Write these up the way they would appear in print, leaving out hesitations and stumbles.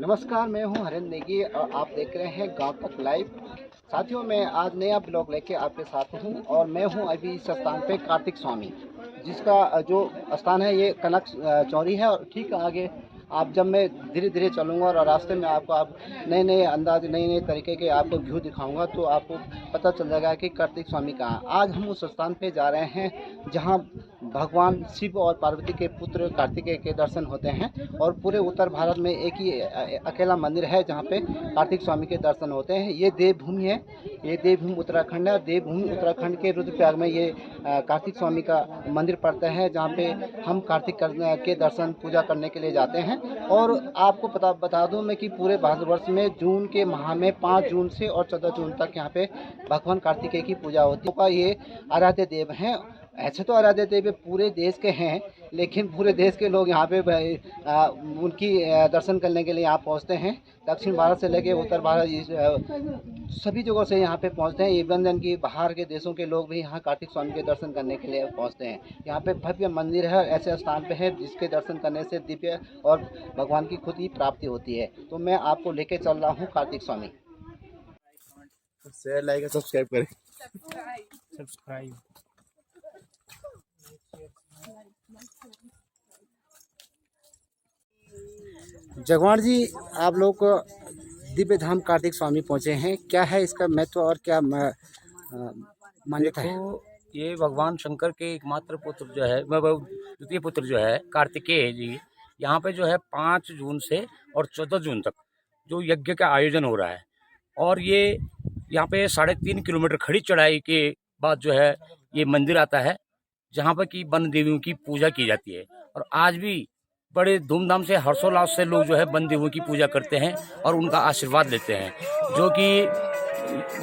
नमस्कार, मैं हूं हरेंद्र नेगी और आप देख रहे हैं गांव तक लाइव। साथियों, मैं आज नया ब्लॉग लेके आपके साथ हूं और मैं हूं अभी इस स्थान पे कार्तिक स्वामी, जिसका जो स्थान है ये कनक चौरी है। और ठीक आगे आप जब मैं धीरे धीरे चलूँगा और रास्ते में आप नए नए अंदाज नए नए तरीके के आपको व्यू दिखाऊंगा, तो आपको पता चल जाएगा कि कार्तिक स्वामी कहाँ। आज हम उस स्थान पे जा रहे हैं जहाँ भगवान शिव और पार्वती के पुत्र कार्तिकेय के दर्शन होते हैं। और पूरे उत्तर भारत में एक ही अकेला मंदिर है जहाँ पे कार्तिक स्वामी के दर्शन होते हैं। ये देवभूमि है, ये देवभूमि उत्तराखंड है। देवभूमि उत्तराखंड के रुद्रप्रयाग में ये कार्तिक स्वामी का मंदिर पड़ता है, जहाँ पे हम कार्तिक के दर्शन पूजा करने के लिए जाते हैं। और आपको बता दूं मैं कि पूरे भारतवर्ष में जून के माह में 5 जून से और 14 जून तक यहाँ पे भगवान कार्तिकेय की पूजा होती है। ये आराध्य देव हैं। ऐसे तो आराध्य देव पूरे देश के हैं, लेकिन पूरे देश के लोग यहाँ पे उनकी दर्शन करने के लिए यहाँ पहुँचते हैं। दक्षिण भारत से लेके उत्तर भारत सभी जगहों से यहाँ पे पहुँचते हैं। इवन की बाहर के देशों के लोग भी यहाँ कार्तिक स्वामी के दर्शन करने के लिए पहुँचते हैं। यहाँ पे भव्य मंदिर है, ऐसे स्थान पे है जिसके दर्शन करने से दिव्य और भगवान की खुद ही प्राप्ति होती है। तो मैं आपको लेके चल रहा हूँ Kartik Swami. Share like subscribe करें। सब्सक्राइब। जगवान जी, आप लोग दिव्य धाम कार्तिक स्वामी पहुँचे हैं, क्या है इसका महत्व और क्या मान्यता है? ये भगवान शंकर के एकमात्र पुत्र जो है, द्वितीय पुत्र जो है कार्तिकेय जी, यहाँ पे जो है 5 जून से और 14 जून तक जो यज्ञ का आयोजन हो रहा है। और ये यहाँ पे 3.5 किलोमीटर खड़ी चढ़ाई के बाद जो है ये मंदिर आता है, जहाँ पर कि वन देवियों की पूजा की जाती है। और आज भी बड़े धूमधाम से हर्षोल्लास से लोग जो है वन देवियों की पूजा करते हैं और उनका आशीर्वाद लेते हैं। जो कि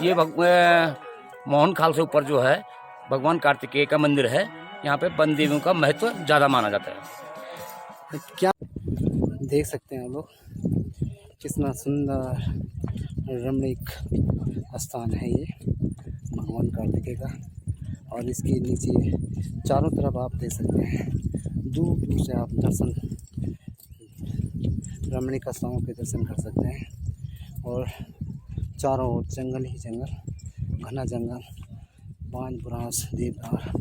ये मोहन खाल से ऊपर जो है भगवान कार्तिकेय का मंदिर है, यहाँ पे वन देवियों का महत्व ज़्यादा माना जाता है। क्या देख सकते हैं आप लोग, कितना सुंदर रमणीक स्थान है ये भगवान कार्तिकेय का। और इसके नीचे चारों तरफ आप देख सकते हैं, दूर दूर से आप दर्शन रमणीक स्थानों के दर्शन कर सकते हैं। और चारों ओर जंगल ही जंगल, घना जंगल, बांज बुरांस देवदार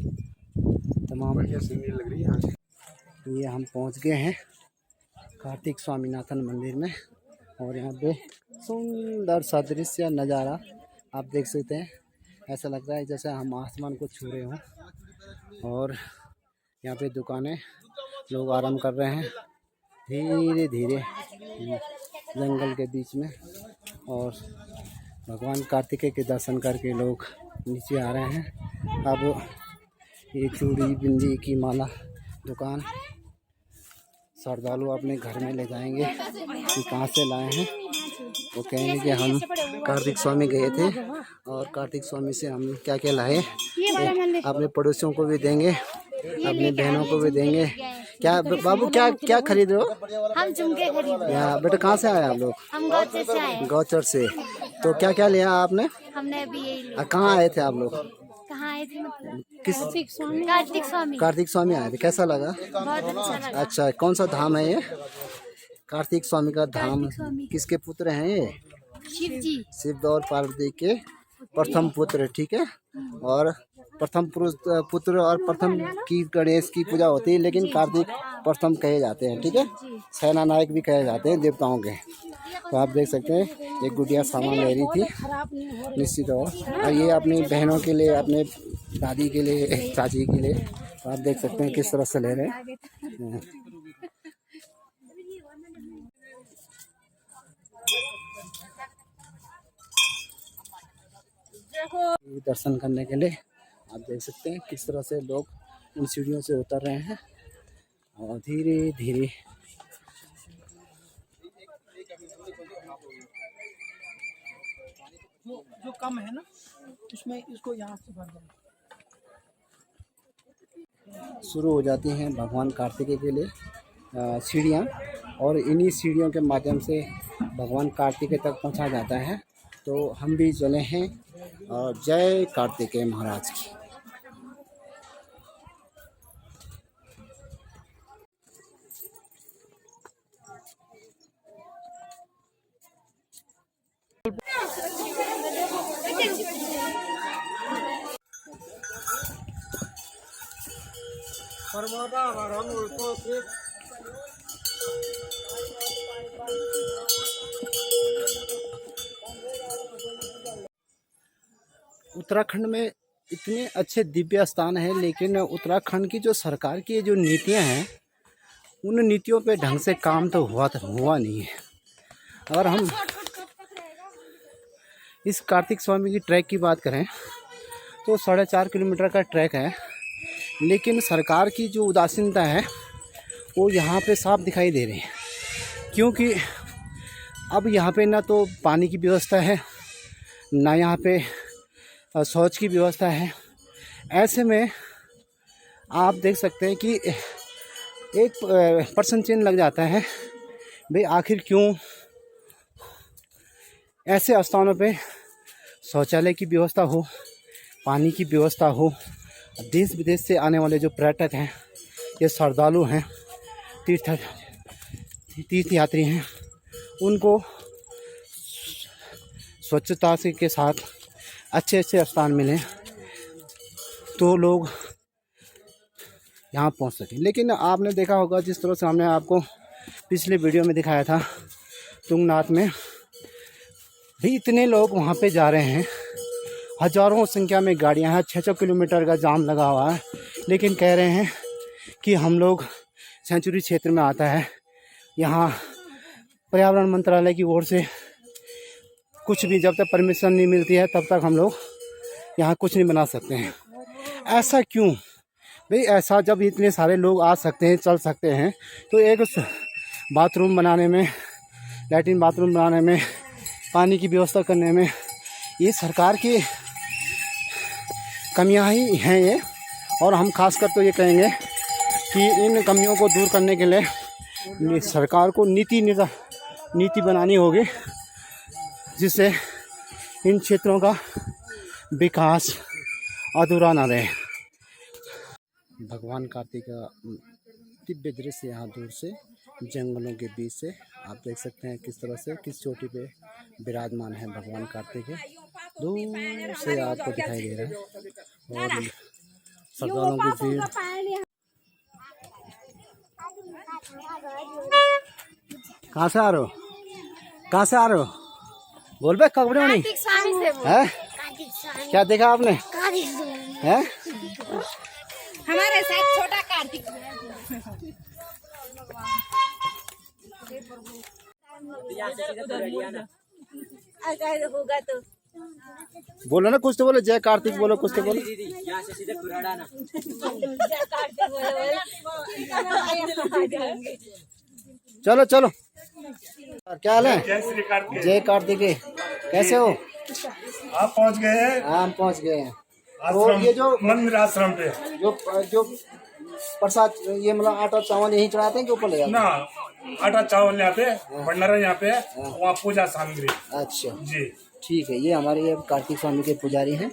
तमाम लग रही है। ये हम पहुंच गए हैं कार्तिक स्वामीनाथन मंदिर में। और यहाँ पे सुंदर सा दृश्य नज़ारा आप देख सकते हैं। ऐसा लग रहा है जैसे हम आसमान को छू रहे हों। और यहाँ पे दुकानें, लोग आराम कर रहे हैं धीरे धीरे जंगल के बीच में। और भगवान कार्तिकेय के दर्शन करके लोग नीचे आ रहे हैं। अब ये चूड़ी बिंदी की माला दुकान श्रद्धालु अपने घर में ले जाएंगे कि कहाँ से लाए हैं। वो कहेंगे कि हम कार्तिक स्वामी गए थे और कार्तिक स्वामी से हम क्या क्या लाए, अपने पड़ोसियों को भी देंगे, अपनी बहनों को भी देंगे। क्या बाबू, क्या क्या खरीद रहे हो? हम झुमके खरीद रहे हैं। बेटा कहाँ से आए आप लोग? हम गौचर से आए हैं। गौचर से। तो क्या क्या लिया आपने? हमने भी यही लिया। कहाँ आए थे आप लोग? कहाँ आए थे मतलब? किस? कार्तिक स्वामी। कार्तिक स्वामी आए थे, कैसा लगा? बहुत अच्छा लगा। अच्छा, कौन सा धाम है ये? कार्तिक स्वामी का धाम। किसके पुत्र हैं ये? शिव जी। शिव और पार्वती के प्रथम पुत्र, ठीक है। और प्रथम पुत्र और प्रथम की गणेश की पूजा होती है, लेकिन कार्तिक प्रथम कहे जाते हैं, ठीक है। सेना नायक भी कहे जाते हैं देवताओं के। तो आप देख सकते हैं एक गुड़िया सामान ले रही थी निश्चित और ये अपनी बहनों के लिए, अपने दादी के लिए, चाची के लिए। तो आप देख सकते हैं किस तरह से ले रहे हैं। दर्शन करने के लिए आप देख सकते हैं किस तरह से लोग इन सीढ़ियों से उतर रहे हैं और धीरे धीरे जो कम है ना उसमें इसको यहाँ से भर दें। शुरू हो जाती हैं भगवान कार्तिकेय के लिए सीढ़ियाँ। और इन्हीं सीढ़ियों के माध्यम से भगवान कार्तिकेय तक पहुँचा जाता है। तो हम भी चले हैं और जय कार्तिकेय महाराज की। उत्तराखंड में इतने अच्छे दिव्य स्थान हैं, लेकिन उत्तराखंड की जो सरकार की जो नीतियां हैं, उन नीतियों पे ढंग से काम तो हुआ नहीं है। अगर हम इस कार्तिक स्वामी की ट्रैक की बात करें तो 4.5 किलोमीटर का ट्रैक है, लेकिन सरकार की जो उदासीनता है वो यहाँ पे साफ दिखाई दे रही है। क्योंकि अब यहाँ पे ना तो पानी की व्यवस्था है, ना यहाँ पे शौच की व्यवस्था है। ऐसे में आप देख सकते हैं कि एक प्रश्न चिन्ह लग जाता है, भाई आखिर क्यों ऐसे स्थानों पे शौचालय की व्यवस्था हो, पानी की व्यवस्था हो। देश विदेश से आने वाले जो पर्यटक हैं, ये श्रद्धालु हैं, तीर्थ यात्री हैं, उनको स्वच्छता से के साथ अच्छे अच्छे स्थान मिलें तो लोग यहाँ पहुँच सकें। लेकिन आपने देखा होगा, जिस तरह से हमने आपको पिछले वीडियो में दिखाया था, तुंगनाथ में भी इतने लोग वहाँ पे जा रहे हैं, हजारों संख्या में गाड़ियाँ हैं, 600 किलोमीटर का जाम लगा हुआ है, लेकिन कह रहे हैं कि हम लोग सेंचुरी क्षेत्र में आता है, यहाँ पर्यावरण मंत्रालय की ओर से कुछ भी, जब तक परमिशन नहीं मिलती है तब तक हम लोग यहाँ कुछ नहीं बना सकते हैं। ऐसा क्यों भाई? ऐसा जब इतने सारे लोग आ सकते हैं, चल सकते हैं, तो एक बाथरूम बनाने में, लैट्रिन बाथरूम बनाने में, पानी की व्यवस्था करने में ये सरकार की कमियां ही हैं ये। और हम खासकर तो ये कहेंगे कि इन कमियों को दूर करने के लिए सरकार को नीति बनानी होगी, जिससे इन क्षेत्रों का विकास अधूरा ना रहे। भगवान कार्तिक का दिव्य दृश्य यहाँ दूर से जंगलों के बीच से आप देख सकते हैं किस तरह से, किस चोटी पे विराजमान है भगवान कार्तिक है। दूर से आपको दिखाई दे रहा है और श्रद्धालुओं की भीड़। कहाँ से आ रहे हो? कहाँ से आ रहे हो? बोल बे कबरे नहीं है? क्या देखा आपने? है हमारे साथ छोटा कार्तिक होगा तो बोलो ना, कुछ तो बोलो, जय कार्तिक बोलो, कुछ तो बोलो। चलो चलो, क्या हाल है? जय कार्तिक, कैसे हो? आप पहुंच गए हैं? हाँ, हम पहुंच गए हैं। आश्रम, ये जो मंदिर आश्रम पे जो प्रसाद, ये मतलब आटा चावल यहीं चढ़ाते हैं कि ऊपर ले जाते हैं? ना, आटा चावल यहाँ पे, भंडारा यहाँ पे, वहाँ पूजा सामग्री। अच्छा जी ठीक है। ये हमारे ये कार्तिक स्वामी के पुजारी हैं,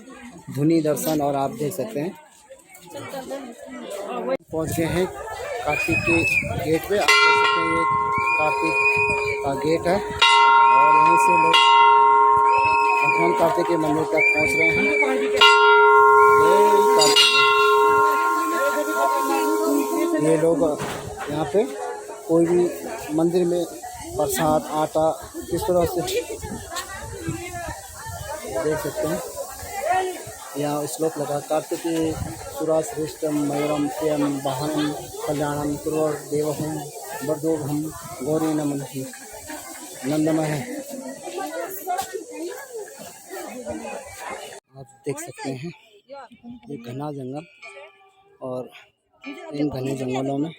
धुनी दर्शन, और आप देख सकते हैं पहुंच गए हैं कार्तिक के गेट पे। आप देख सकते हैं ये कार्तिक का गेट है और यहीं से लोग भगवान कार्तिक के मंदिर तक पहुंच रहे हैं। ये लोग यहाँ पे कोई भी मंदिर में प्रसाद, आटा किस तरह से देख सकते हैं। यहाँ श्लोक लगा, कार्तिकी सुराश्रेष्ठम मयूरम प्रियम वाहनम कल्याणम कुर्वर देवहम वर्दोघम गौरी नमः नंदमय। आप देख सकते हैं ये घना जंगल, और इन घने जंगलों में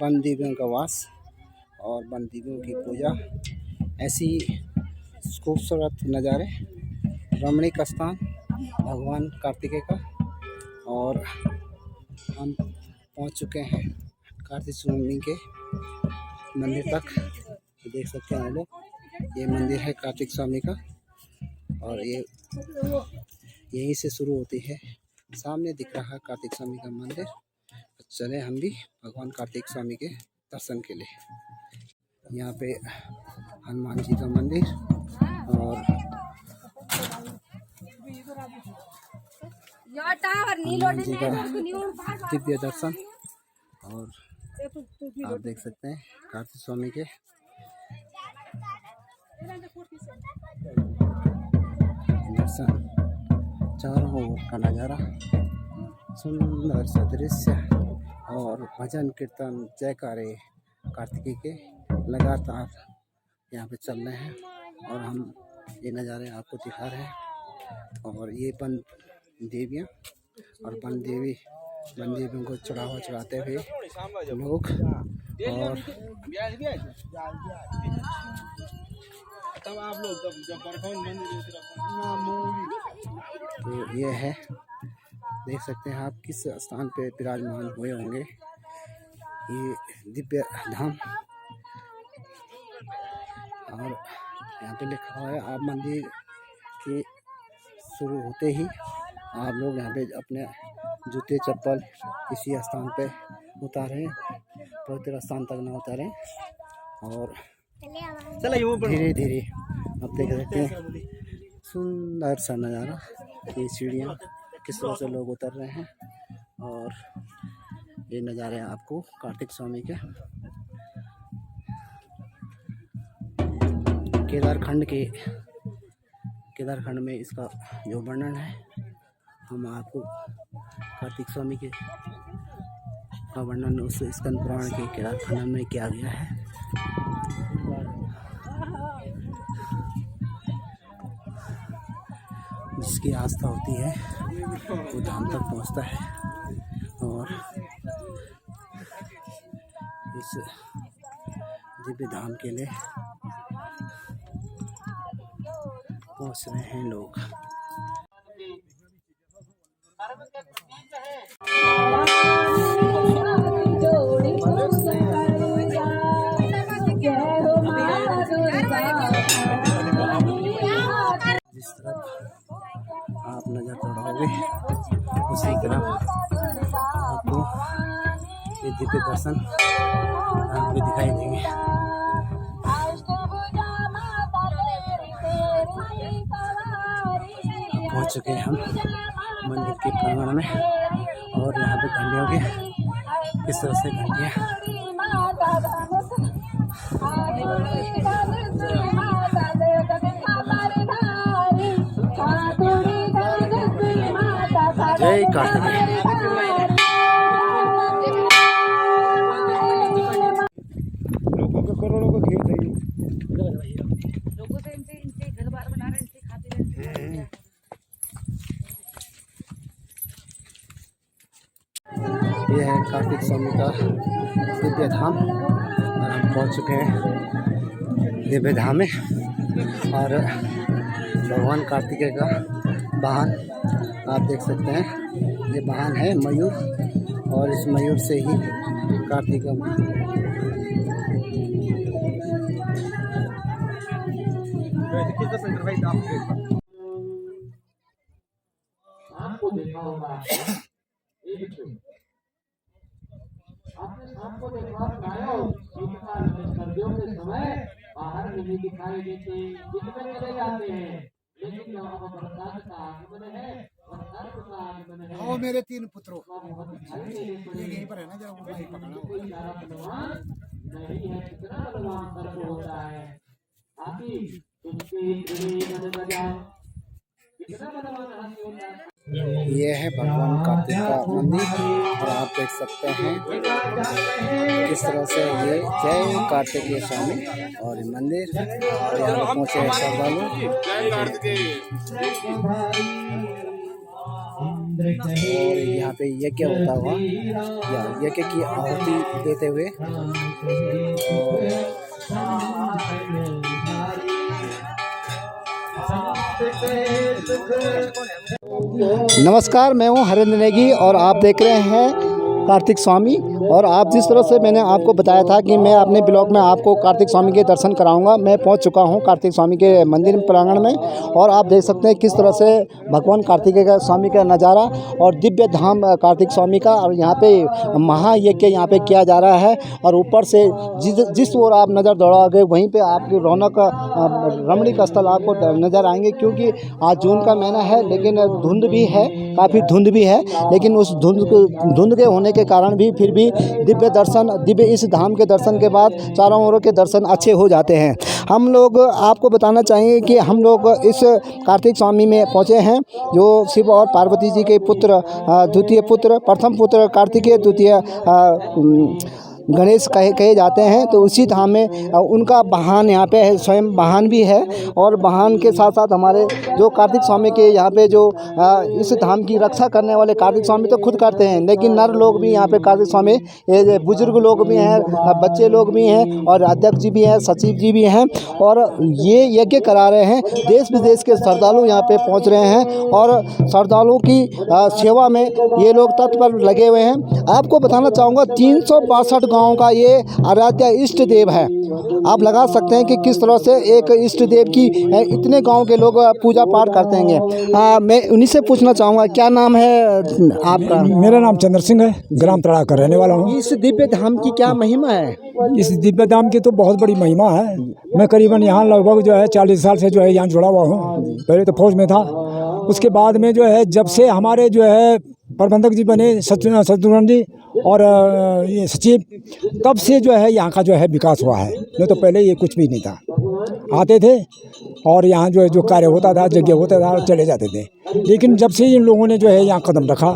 वन देवियों का वास और वन देवियों की पूजा। ऐसी खूबसूरत नज़ारे, रमणीक स्थान भगवान कार्तिकेय का। और हम पहुंच चुके हैं कार्तिक स्वामी के मंदिर तक। देख सकते हैं आप लोग, ये मंदिर है कार्तिक स्वामी का, और ये यहीं से शुरू होती है। सामने दिख रहा है कार्तिक स्वामी का मंदिर। चले हम भी भगवान कार्तिक स्वामी के दर्शन के लिए। यहाँ पे हनुमान जी का मंदिर और हनुमान जी का दिव्य दर्शन। और आप देख सकते हैं कार्तिक स्वामी के दर्शन, चारों ओर का नज़ारा, सुंदर सा दृश्य और भजन कीर्तन जयकारे कार्तिकी के लगातार यहाँ पे चल रहे हैं और हम ये नज़ारे आपको दिखा रहे हैं। और ये वन देवियाँ और वन देवियों को चढ़ावा चढ़ाते हुए लोग। और तो ये है, देख सकते हैं आप किस स्थान पे विराजमान हुए होंगे, ये दिव्य धाम। और यहाँ पे लिखा हुआ है, आप मंदिर के शुरू होते ही आप लोग यहाँ पे अपने जूते चप्पल किसी स्थान पे उतारें, पवित्र स्थान तक ना उतारें। और धीरे धीरे आप देख सकते हैं सुंदर सा नज़ारा, ये सीढ़ियाँ किस तरह से लोग उतर रहे हैं। और ये नज़ारे आपको कार्तिक स्वामी के केदारखंड में इसका जो वर्णन है, हम आपको कार्तिक स्वामी के का वर्णन उस स्कंद पुराण के केदारखंड में किया गया है। जिसकी आस्था होती है वो धाम तक पहुंचता है। और इस दिव्य धाम के लिए पहुंच रहे हैं लोग। जिस तरफ आप नजर दौड़ाओगे उसी तरफ आपको ये दिव्य दर्शन आपको दिखाई देंगे। पहुंच चुके हैं हम मंदिर के प्रांगण में। और यहाँ पे घंटियों के किस तरह से घंटियाँ जय कार्तिक। लोगों को करोड़ों को घेर रही लोगों से इनसे घर बार बना रहे हैं, इनसे खाते रहते हैं। ये है कार्तिक स्वामी का दिव्य धाम और हम पहुंच चुके हैं दिव्य धाम में। और भगवान कार्तिकेय का वाहन आप देख सकते हैं, ये वाहन है मयूर और इस मयूर से ही कार्तिक आपको देखा होगा आपको देखा सर्दियों के समय बाहर नहीं दिखाई देते, दिन में चले जाते हैं। लेकिन जब अब बरसात का आगमन है, बरसात का आगमन है, वो मेरे 3 पुत्रों यहीं पर है ना, जब कोई सारा बलवान नहीं है, कितना बलवान सर्प होता है। हाथी उसके कितना बलवान हाथी होता है। ये है भगवान कार्तिक का मंदिर और आप देख सकते हैं किस तरह से ये जय कार्तिकेय स्वामी और मंदिर। और यहाँ पहुँचे हैं श्रद्धालु। और यहाँ पे यज्ञ होता हुआ या यज्ञ की आहुति देते हुए नमस्कार, मैं हूं हरेंद्र नेगी और आप देख रहे हैं कार्तिक स्वामी और आप जिस तरह से मैंने आपको बताया था कि मैं अपने ब्लॉग में आपको कार्तिक स्वामी के दर्शन कराऊंगा, मैं पहुंच चुका हूं कार्तिक स्वामी के मंदिर प्रांगण में। और आप देख सकते हैं किस तरह से भगवान कार्तिकेय स्वामी का नज़ारा और दिव्य धाम कार्तिक स्वामी का, और यहाँ पे महायज्ञ यहाँ पे किया जा रहा है। और ऊपर से जिस ओर आप नज़र दौड़ाओगे वहीं पे आपकी रौनक रमणीक स्थल आपको नज़र आएंगे, क्योंकि आज जून का महीना है लेकिन धुंध भी है, काफ़ी धुंध भी है, लेकिन उस धुंध के होने के कारण भी फिर भी दिव्य इस धाम के दर्शन के बाद चारों ओर के दर्शन अच्छे हो जाते हैं। हम लोग आपको बताना चाहेंगे कि हम लोग इस कार्तिक स्वामी में पहुँचे हैं, जो शिव और पार्वती जी के पुत्र द्वितीय पुत्र, प्रथम पुत्र कार्तिकेय, द्वितीय गणेश कहे जाते हैं। तो उसी धाम में उनका वाहन यहाँ पे है, स्वयं वाहन भी है। और वाहन के साथ साथ हमारे जो कार्तिक स्वामी के यहाँ पे जो इस धाम की रक्षा करने वाले कार्तिक स्वामी तो खुद करते हैं, लेकिन नर लोग भी यहाँ पे कार्तिक स्वामी, बुजुर्ग लोग भी हैं, बच्चे लोग भी हैं, और अध्यक्ष जी भी हैं, सचिव जी भी हैं, और ये यज्ञ करा रहे हैं। देश विदेश के श्रद्धालु यहाँ पे पहुँच रहे हैं और श्रद्धालुओं की सेवा में ये लोग तत्पर लगे हुए हैं। आपको बताना चाहूँगा 362 गाँव का ये आराध्य इष्ट देव है। आप लगा सकते हैं कि किस तरह से एक इष्ट देव की इतने गांव के लोग पूजा पाठ करते हैं। मैं उन्हीं से पूछना चाहूँगा, क्या नाम है आपका? मेरा नाम चंद्र सिंह है, ग्राम तड़ा का रहने वाला हूँ। इस दिव्य धाम की क्या महिमा है? इस दिव्य धाम की तो बहुत बड़ी महिमा है। मैं करीबन यहाँ लगभग जो है 40 साल से जो है यहाँ जुड़ा हुआ हूँ। पहले तो फौज में था, उसके बाद में जो है जब से हमारे जो है प्रबंधक जी बने शत्रुघ्न जी और ये सचिव, तब से जो है यहाँ का जो है विकास हुआ है। नहीं तो पहले ये कुछ भी नहीं था। आते थे और यहाँ जो है जो कार्य होता था, यज्ञ होता था, चले जाते थे। लेकिन जब से इन लोगों ने जो है यहाँ कदम रखा,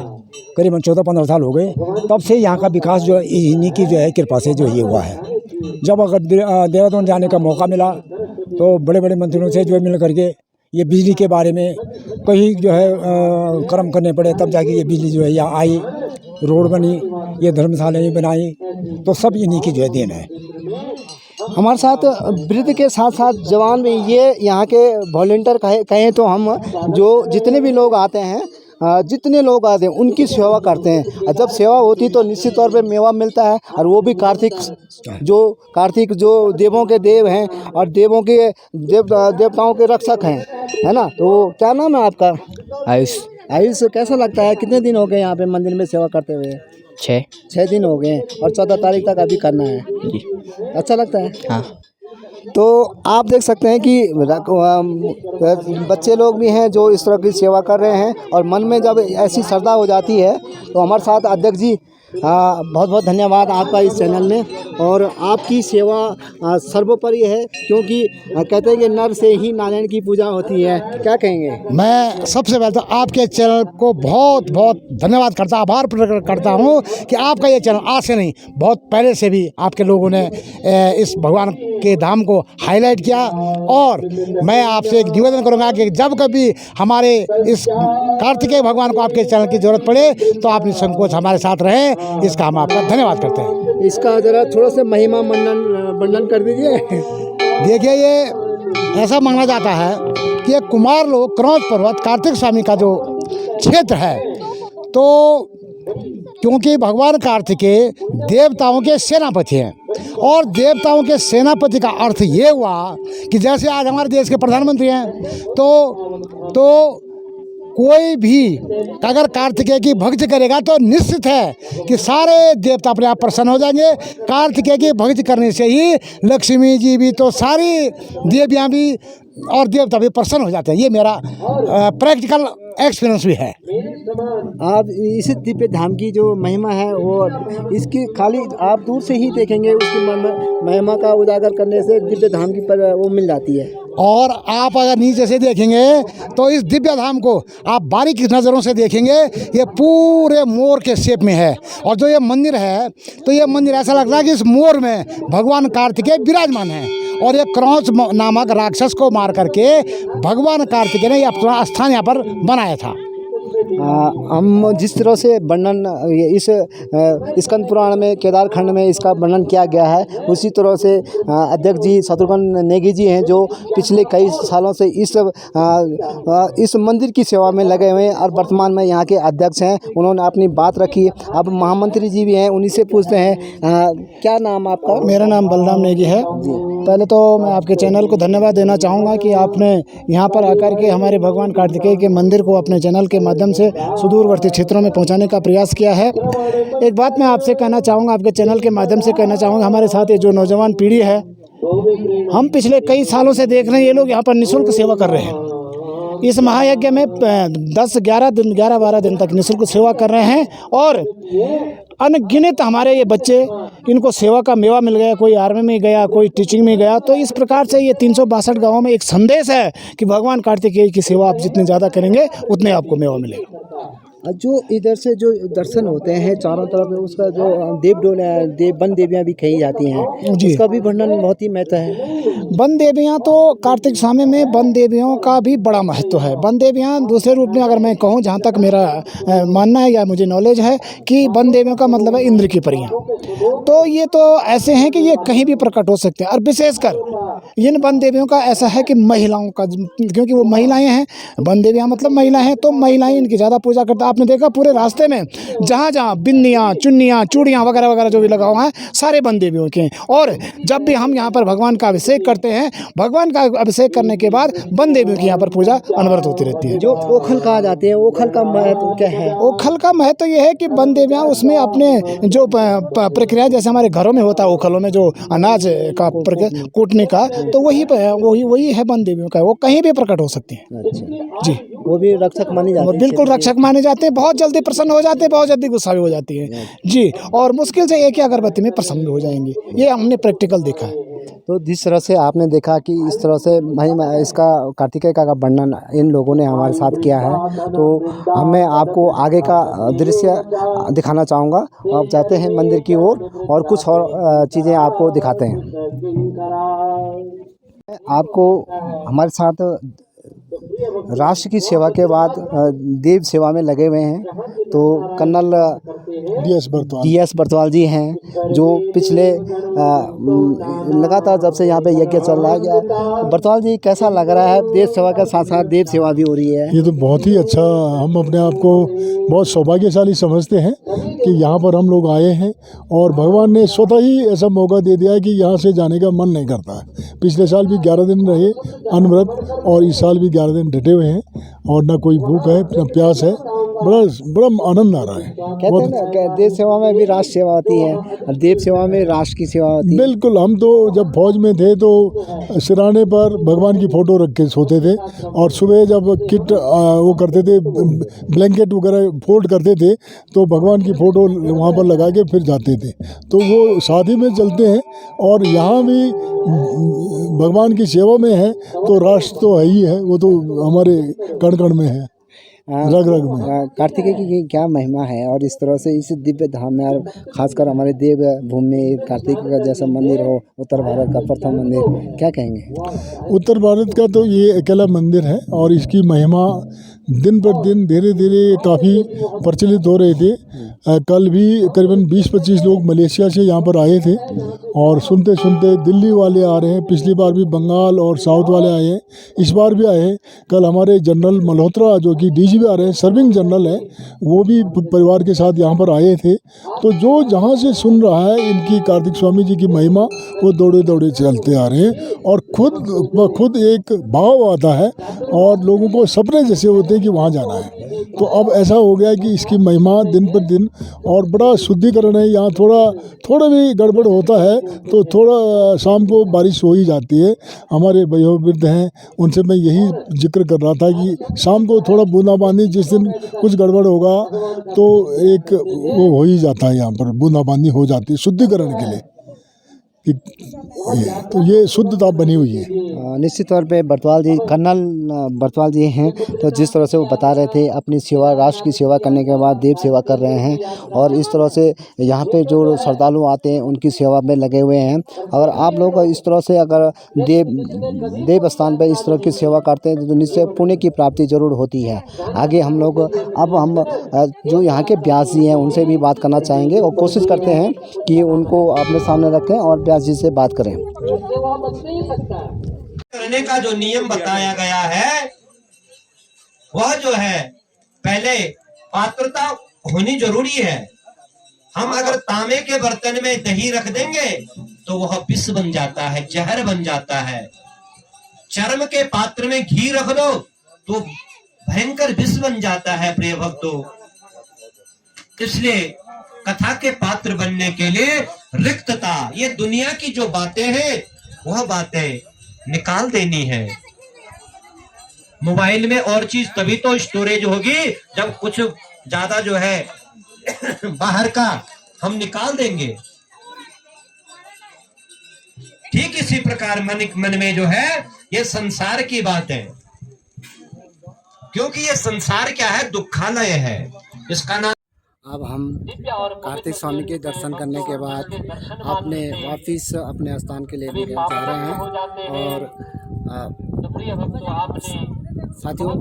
करीबन 14-15 साल हो गए, तब से यहाँ का विकास जो इन्हीं की जो है कृपा से जो ये हुआ है। जब अगर देहरादून जाने का मौका मिला तो बड़े बड़े मंत्रियों से जो मिल करके ये बिजली के बारे में कहीं जो है कर्म करने पड़े, तब जाके ये बिजली जो है यहाँ आई, रोड बनी, ये धर्मशालाएँ बनाई, तो सब इन्हीं की जो है देन है। हमारे साथ वृद्ध के साथ साथ जवान भी, ये यहाँ के वॉलंटियर कहें तो हम जो जितने भी लोग आते हैं, जितने लोग आते हैं उनकी सेवा करते हैं। जब सेवा होती तो निश्चित तौर पे मेवा मिलता है, और वो भी कार्तिक जो देवों के देव हैं और देवों के देवताओं के रक्षक हैं, है ना। तो क्या नाम है आपका? आयुष। कैसा लगता है? कितने दिन हो गए यहाँ पे मंदिर में सेवा करते हुए? 6 दिन हो गए, और 14 तारीख तक अभी करना है जी। अच्छा लगता है? हाँ। तो आप देख सकते हैं कि बच्चे लोग भी हैं जो इस तरह की सेवा कर रहे हैं, और मन में जब ऐसी श्रद्धा हो जाती है तो हमारे साथ अध्यक्ष जी, बहुत बहुत धन्यवाद आपका इस चैनल में। और आपकी सेवा सर्वोपरि है, क्योंकि कहते हैं कि नर से ही नारायण की पूजा होती है। क्या कहेंगे? मैं सबसे पहले तो आपके चैनल को बहुत बहुत धन्यवाद करता, आभार प्रकट करता हूँ कि आपका ये चैनल आज से नहीं, बहुत पहले से भी आपके लोगों ने इस भगवान के धाम को हाईलाइट किया। और मैं आपसे एक निवेदन करूँगा कि जब कभी हमारे इस कार्तिकेय भगवान को आपके चैनल की ज़रूरत पड़े तो आप निसंकोच हमारे साथ रहें, इसका हम आपका धन्यवाद करते हैं। इसका ज़रा थोड़ा सा महिमा वर्णन कर दीजिए। देखिए, ये ऐसा माना जाता है कि कुमार लोग क्रौंच पर्वत कार्तिक स्वामी का जो क्षेत्र है, तो क्योंकि भगवान कार्तिकेय देवताओं के सेनापति हैं, और देवताओं के सेनापति का अर्थ ये हुआ कि जैसे आज हमारे देश के प्रधानमंत्री हैं, तो कोई भी अगर कार्तिकेय की भक्ति करेगा तो निश्चित है कि सारे देवता अपने आप प्रसन्न हो जाएंगे। कार्तिकेय की भक्ति करने से ही लक्ष्मी जी भी, तो सारी देवियाँ भी और देवता भी प्रसन्न हो जाते हैं। ये मेरा प्रैक्टिकल एक्सपीरियंस भी है। आप इस दिव्य धाम की जो महिमा है, वो इसकी खाली आप दूर से ही देखेंगे, उसकी महिमा का उजागर करने से दिव्य धाम की पर वो मिल जाती है। और आप अगर नीचे से देखेंगे तो इस दिव्य धाम को आप बारीक नज़रों से देखेंगे, ये पूरे मोर के शेप में है। और जो ये मंदिर है, तो ये मंदिर ऐसा लगता है कि इस मोर में भगवान कार्तिकेय विराजमान है, और ये क्रौंच नामक राक्षस को मार करके भगवान कार्तिकेय ने अपना स्थान यहाँ पर बनाया था। हम जिस तरह से वर्णन इस स्कंद पुराण में केदार खंड में इसका वर्णन किया गया है, उसी तरह से अध्यक्ष जी शत्रुघ्न नेगी जी हैं जो पिछले कई सालों से इस मंदिर की सेवा में लगे हुए हैं और वर्तमान में यहाँ के अध्यक्ष हैं। उन्होंने अपनी बात रखी। अब महामंत्री जी भी हैं, उन्हीं से पूछते हैं क्या नाम आपका? मेरा नाम बलराम नेगी है। पहले तो मैं आपके चैनल को धन्यवाद देना चाहूँगा कि आपने यहाँ पर आकर के हमारे भगवान कार्तिकेय के मंदिर को अपने चैनल के माध्यम से सुदूरवर्ती क्षेत्रों में पहुँचाने का प्रयास किया है। एक बात मैं आपसे कहना चाहूँगा, आपके चैनल के माध्यम से कहना चाहूँगा, हमारे साथ ये जो नौजवान पीढ़ी है, हम पिछले कई सालों से देख रहे हैं ये लोग यहाँ पर निःशुल्क सेवा कर रहे हैं। इस महायज्ञ में 11-12 दिन तक निःशुल्क सेवा कर रहे हैं और अनगिनत हमारे ये बच्चे, इनको सेवा का मेवा मिल गया। कोई आर्मी में गया, कोई टीचिंग में गया। तो इस प्रकार से ये 362 गाँवों में एक संदेश है कि भगवान कार्तिकेय की सेवा आप जितनी ज़्यादा करेंगे उतने आपको मेवा मिलेगा। जो इधर से जो दर्शन होते हैं चारों तरफ, उसका जो वन देवियाँ भी कही जाती हैं, उसका भी वर्णन बहुत ही महत्व है। वन देवियाँ तो कार्तिक स्वामी में वन देवियों का भी बड़ा महत्व है। वन देवियाँ दूसरे रूप में अगर मैं कहूँ, जहाँ तक मेरा मानना है या मुझे नॉलेज है कि वन देवियों का मतलब है इंद्र की परियाँ। तो ये तो ऐसे हैं कि ये कहीं भी प्रकट हो सकते हैं और विशेषकर इन वन देवियों का ऐसा है कि महिलाओं का, क्योंकि वो महिलाएं हैं, वन देवियाँ मतलब महिला हैं, तो महिलाएं इनकी ज़्यादा पूजा करते हैं। आपने देखा पूरे रास्ते में जहाँ जहाँ बिंदियाँ, चुन्नियाँ, चूड़ियाँ वगैरह वगैरह जो भी लगा हुआ है सारे वन देवियों के हैं। और जब भी हम यहाँ पर भगवान का अभिषेक करते हैं, भगवान का अभिषेक करने के बाद वन देवियों की यहाँ पर पूजा अनवरत होती रहती है। जो ओखल कहा जाते हैं, ओखल का महत्व क्या है? ओखल का महत्व ये है कि वन देवियाँ उसमें अपने जो प्रक्रिया, जैसे हमारे घरों में होता है ओखलों में जो अनाज का कूटने का, तो वही है वन देवियों का। वो कहीं भी प्रकट हो सकती हैं। अच्छा जी, वो भी रक्षक माने जाते हैं? बिल्कुल रक्षक माने जाते हैं। बहुत जल्दी प्रसन्न हो जाते हैं, बहुत जल्दी गुस्सा भी हो जाती है जी, और मुश्किल से एक ही अगरबत्ती में प्रसन्न हो जाएंगी। ये हमने प्रैक्टिकल देखा है। तो जिस तरह से आपने देखा कि इस तरह से महिमा इसका कार्तिकेय का वर्णन इन लोगों ने हमारे साथ किया है, तो मैं आपको आगे का दृश्य दिखाना चाहूँगा। आप जाते हैं मंदिर की ओर और कुछ और चीज़ें आपको दिखाते हैं। आपको हमारे साथ राष्ट्र की सेवा के बाद देव सेवा में लगे हुए हैं, तो कर्नल DS बर्तवाल जी हैं जो पिछले लगातार जब से यहाँ पे यज्ञ चल रहा है। बर्तवाल जी, कैसा लग रहा है? देश सेवा के साथ साथ देव सेवा भी हो रही है। ये तो बहुत ही अच्छा, हम अपने आप को बहुत सौभाग्यशाली समझते हैं कि यहाँ पर हम लोग आए हैं और भगवान ने स्वतः ही ऐसा मौका दे दिया है कि यहाँ से जाने का मन नहीं करता है। पिछले साल भी 11 दिन रहे अनव्रत और इस साल भी 11 दिन डटे हुए हैं और ना कोई भूख है ना प्यास है। बड़ा आनंद आ रहा है। कहते हैं ना, देश सेवा में भी राष्ट्र सेवा होती है और देव सेवा में राष्ट्र की सेवा होती है। बिल्कुल, हम तो जब फौज में थे तो सिराने पर भगवान की फ़ोटो रख के सोते थे और सुबह जब किट वो करते थे, ब्लैंकेट वगैरह फोल्ड करते थे, तो भगवान की फ़ोटो वहाँ पर लगा के फिर जाते थे। तो वो साथ ही में चलते हैं और यहाँ भी भगवान की सेवा में है तो राष्ट्र तो है ही है, वो तो हमारे कण कण में है, रग रग में। कार्तिकेय की क्या महिमा है और इस तरह से इस दिव्य धाम में, और खासकर हमारे देव भूमि में कार्तिकेय का जैसा मंदिर हो, उत्तर भारत का प्रथम मंदिर, क्या कहेंगे? उत्तर भारत का तो ये अकेला मंदिर है और इसकी महिमा दिन पर दिन धीरे धीरे काफ़ी प्रचलित हो रहे थे। कल भी करीबन 20-25 लोग मलेशिया से यहाँ पर आए थे और सुनते सुनते दिल्ली वाले आ रहे हैं। पिछली बार भी बंगाल और साउथ वाले आए हैं, इस बार भी आए हैं। कल हमारे जनरल मल्होत्रा जो कि DGP आ रहे हैं, सर्विंग जनरल है, वो भी परिवार के साथ यहाँ पर आए थे। तो जो जहाँ से सुन रहा है इनकी कार्तिक स्वामी जी की महिमा, वो दौड़े दौड़े चलते आ रहे हैं और खुद एक भाव आता है और लोगों को सपने जैसे होते हैं कि वहाँ जाना है। तो अब ऐसा हो गया कि इसकी महिमा दिन पर दिन और बड़ा शुद्धिकरण है। यहाँ थोड़ा भी गड़बड़ होता है तो थोड़ा शाम को बारिश हो ही जाती है। हमारे वयोवृद्ध हैं, उनसे मैं यही जिक्र कर रहा था कि शाम को थोड़ा बूंदाबांदी, जिस दिन कुछ गड़बड़ होगा तो एक वो हो ही जाता है, यहाँ पर बूंदाबांदी हो जाती है शुद्धिकरण के लिए। तो ये शुद्धता बनी हुई है। निश्चित तौर पे बरतवाल जी, कर्नल बरतवाल जी हैं, तो जिस तरह से वो बता रहे थे अपनी सेवा, राष्ट्र की सेवा करने के बाद देव सेवा कर रहे हैं, और इस तरह से यहाँ पे जो श्रद्धालु आते हैं उनकी सेवा में लगे हुए हैं। अगर आप लोग इस तरह से अगर देव स्थान पे इस तरह की सेवा करते हैं तो निश्चय पुण्य की प्राप्ति जरूर होती है। आगे हम लोग हम जो यहाँ के व्यास जी हैं उनसे भी बात करना चाहेंगे और कोशिश करते हैं कि उनको अपने सामने रखें और व्यास जी से बात करें। करने का जो नियम बताया गया है वह जो है पहले पात्रता होनी जरूरी है। हम अगर तांबे के बर्तन में दही रख देंगे तो वह विष बन जाता है, जहर बन जाता है। चर्म के पात्र में घी रख दो तो भयंकर विष बन जाता है प्रिय भक्तों। इसलिए कथा के पात्र बनने के लिए रिक्तता, ये दुनिया की जो बातें हैं वह बातें निकाल देनी है। मोबाइल में और चीज तभी तो स्टोरेज होगी जब कुछ ज्यादा जो है बाहर का हम निकाल देंगे। ठीक इसी प्रकार मन में जो है ये संसार की बात है, क्योंकि ये संसार क्या है, दुखालय है। इसका नाम अब हम कार्तिक स्वामी के दर्शन करने के बाद अपने वापिस अपने स्थान के लिए जा रहे हैं। और साथियों,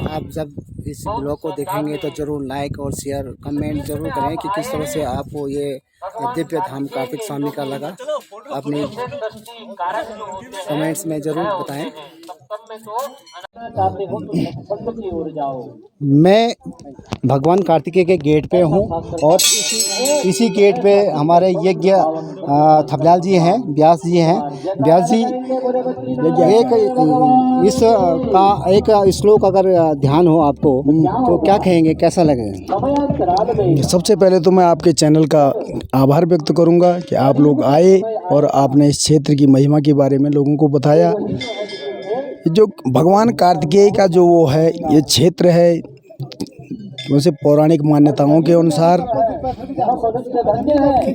आप जब इस ब्लॉग को देखेंगे तो जरूर लाइक और शेयर कमेंट जरूर करें कि किस तरह से आपको ये दिव्य धाम कार्तिक स्वामी का लगा। अपनी कमेंट्स में जरूर बताएं। मैं भगवान कार्तिकेय के गेट पे हूँ और इसी गेट पे हमारे यज्ञ थपलाल जी हैं, व्यास जी हैं। व्यास जी, एक श्लोक अगर ध्यान हो आपको तो क्या कहेंगे, कैसा लगेगा? सबसे पहले तो मैं आपके चैनल का आभार व्यक्त करूंगा कि आप लोग आए और आपने इस क्षेत्र की महिमा के बारे में लोगों को बताया। जो भगवान कार्तिकेय का जो वो है ये क्षेत्र है, वैसे पौराणिक मान्यताओं के अनुसार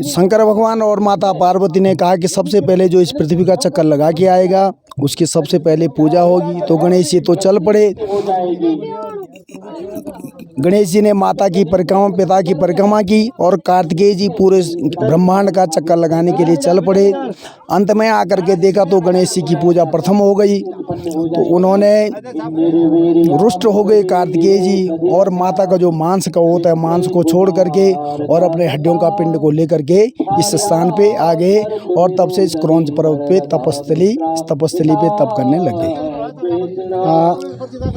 शंकर भगवान और माता पार्वती ने कहा कि सबसे पहले जो इस पृथ्वी का चक्कर लगा के आएगा उसकी सबसे पहले पूजा होगी। तो गणेश जी तो चल पड़े। गणेश जी ने माता की परिक्रमा, पिता की परिक्रमा की, और कार्तिकेय जी पूरे ब्रह्मांड का चक्कर लगाने के लिए चल पड़े। अंत में आकर के देखा तो गणेश जी की पूजा प्रथम हो गई, तो उन्होंने रुष्ट हो गए कार्तिकेय जी, और माता का जो मांस का होता है मांस को छोड़ करके और अपने हड्डियों का पिंड को लेकर के इस स्थान पे आ गए, और तब से इस क्रौंच पर्वत पे तपस्थली पे तप करने लग गए।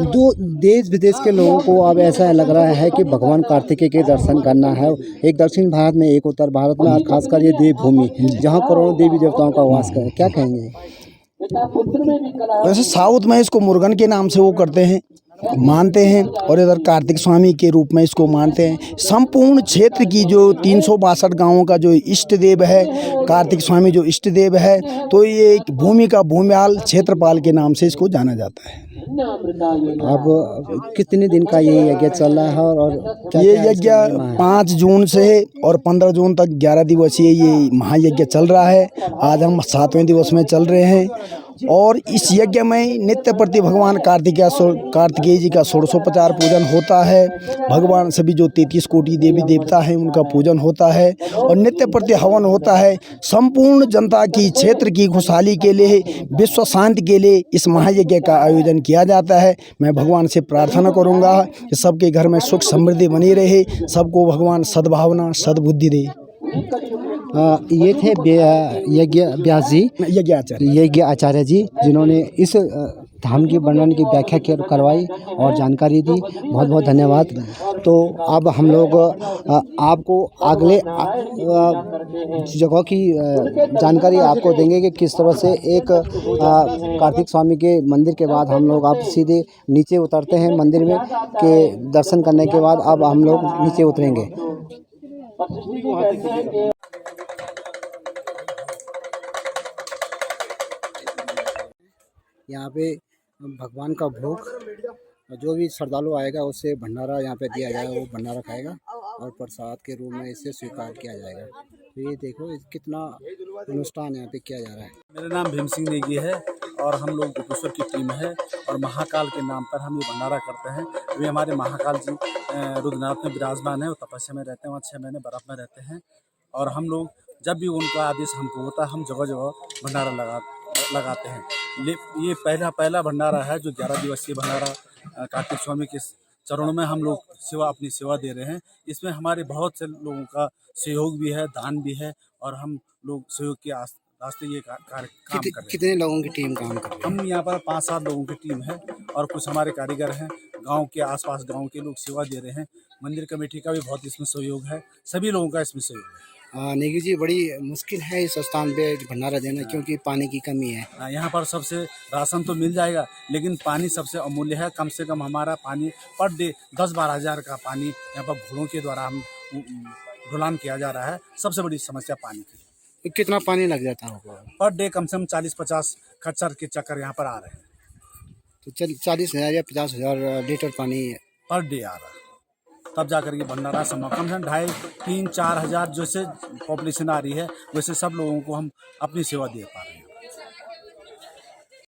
जो देश विदेश के लोगों को अब ऐसा लग रहा है कि भगवान कार्तिकेय के दर्शन करना है, एक दक्षिण भारत में, एक उत्तर भारत में, और खासकर ये देवभूमि जहाँ करोड़ों देवी देवताओं का वास है, क्या कहेंगे? वैसे साउथ में इसको मुर्गन के नाम से वो करते हैं, मानते हैं, और इधर कार्तिक स्वामी के रूप में इसको मानते हैं। संपूर्ण क्षेत्र की जो 362 गांवों का जो इष्ट देव है कार्तिक स्वामी, जो इष्ट देव है, तो ये एक भूमि का भूमियाल क्षेत्रपाल के नाम से इसको जाना जाता है। अब कितने दिन का ये यज्ञ चल रहा है और ये यज्ञ 5 जून से और 15 जून तक 11 दिवसीय ये महायज्ञ चल रहा है। आज हम 7वें दिवस में चल रहे हैं, और इस यज्ञ में नित्य प्रति भगवान कार्तिकेय जी का षोडशोपचार पूजन होता है। भगवान सभी जो 33 कोटि देवी देवता हैं उनका पूजन होता है, और नित्य प्रति हवन होता है। संपूर्ण जनता की, क्षेत्र की खुशहाली के लिए, विश्व शांति के लिए इस महायज्ञ का आयोजन किया जाता है। मैं भगवान से प्रार्थना करूंगा कि सबके घर में सुख समृद्धि बनी रहे, सबको भगवान सद्भावना सद्बुद्धि दे। ये थे यज्ञ व्यास जी, यज्ञ आचार्य जी, जिन्होंने इस धाम की वर्णन की व्याख्या करवाई और जानकारी दी। बहुत बहुत धन्यवाद। तो अब हम लोग आपको अगले जगह की जानकारी आपको देंगे कि किस तरह से एक कार्तिक स्वामी के मंदिर के बाद हम लोग आप सीधे नीचे उतरते हैं मंदिर में के दर्शन करने के बाद अब हम लोग नीचे उतरेंगे। यहाँ पे भगवान का भोग, जो भी श्रद्धालु आएगा उससे भंडारा यहाँ पे दिया जाएगा, वो भंडारा खाएगा और प्रसाद के रूप में इसे स्वीकार किया जाएगा। तो ये देखो कितना अनुष्ठान यहाँ पे किया जा रहा है। मेरा नाम भीम सिंह नेगी है और हम लोग गोपेश्वर की टीम है और महाकाल के नाम पर हम ये भंडारा करते हैं। अभी हमारे महाकाल जी रुद्रनाथ में विराजमान है और तपस्या में रहते हैं, वहाँ 6 महीने बर्फ में रहते हैं और हम लोग जब भी उनका आदेश हमको होता है हम जगह जगह भंडारा लगाते हैं। ये पहला भंडारा है जो 11 दिवसीय भंडारा कार्तिक स्वामी के चरणों में हम लोग अपनी सेवा दे रहे हैं। इसमें हमारे बहुत से लोगों का सहयोग भी है, दान भी है और हम लोग सहयोग के रास्ते ये काम कर रहे हैं। कितने लोगों की टीम काम कर रही है? हम यहाँ पर 5-7 लोगों की टीम है और कुछ हमारे कारीगर हैं। गांव के आसपास गांव के लोग सेवा दे रहे हैं। मंदिर कमेटी का भी बहुत इसमें सहयोग है, सभी लोगों का इसमें सहयोग है। नेगी जी, बड़ी मुश्किल है इस स्थान पे भंडारा देना क्योंकि पानी की कमी है। यहाँ पर सबसे राशन तो मिल जाएगा लेकिन पानी सबसे अमूल्य है। कम से कम हमारा पानी पर डे 10-12 हज़ार का पानी यहाँ पर घोड़ों के द्वारा हम ढुलान किया जा रहा है। सबसे बड़ी समस्या पानी की। कितना पानी लग जाता होगा? पर डे कम से कम 40-50 खच्चर के चक्कर यहाँ पर आ रहे हैं। तो 40,000 या 50,000 लीटर पानी पर डे आ रहा है, तब जाकर के भंडारा संभव। कम से कम 2,500-3,000-4,000 जैसे पॉपुलेशन आ रही है वैसे सब लोगों को हम अपनी सेवा दे पा रहे हैं।